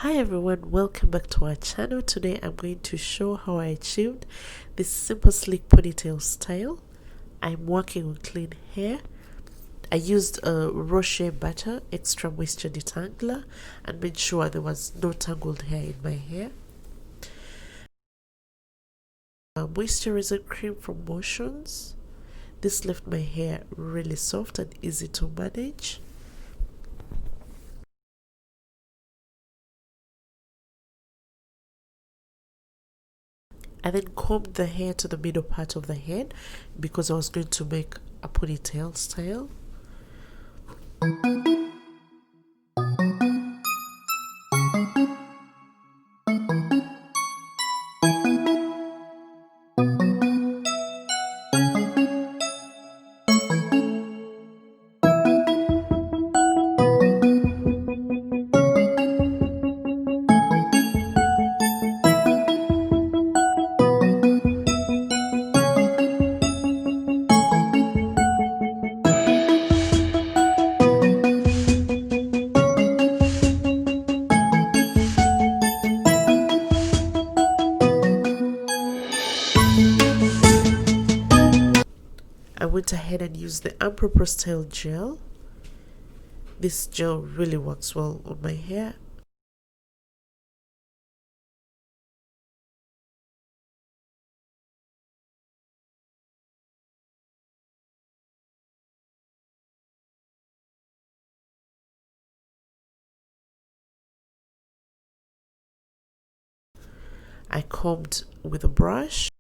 Hi everyone, welcome back to our channel. Today I'm going to show how I achieved this simple sleek ponytail style. I'm working with clean hair. I used a raw Shea butter, extra moisture detangler, and made sure there was no tangled hair in my hair. A moisturizing cream from Motions. This left my hair really soft and easy to manage. I then combed the hair to the middle part of the head because I was going to make a ponytail style. I went ahead and used the Ampro-pro style gel. This gel really works well on my hair. I combed with a brush.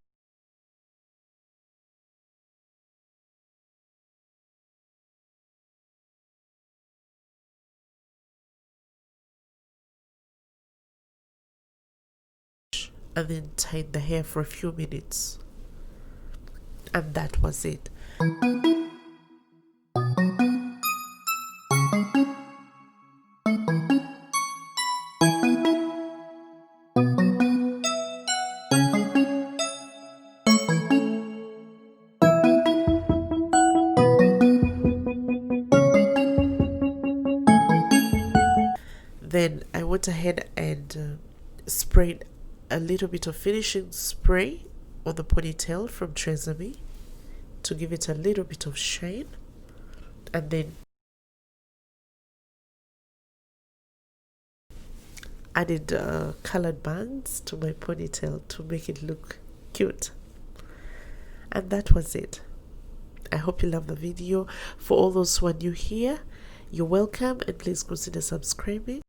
And then tied the hair for a few minutes. And that was it. Then I went ahead and sprayed a little bit of finishing spray on the ponytail from Tresemme to give it a little bit of shine, and then added colored bands to my ponytail to make it look cute. And that was it. I hope you love the video. For all those who are new here, you're welcome, and please consider subscribing.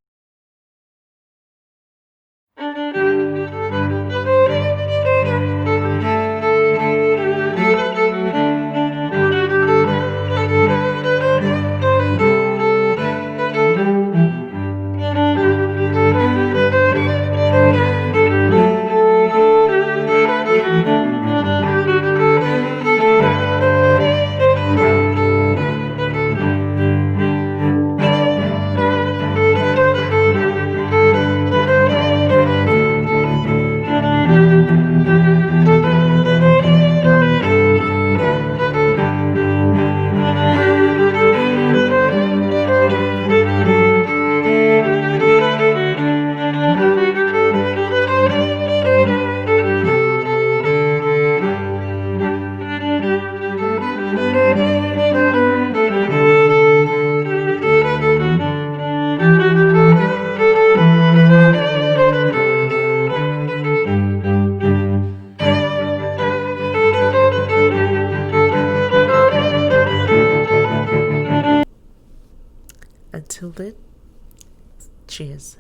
Until then, cheers.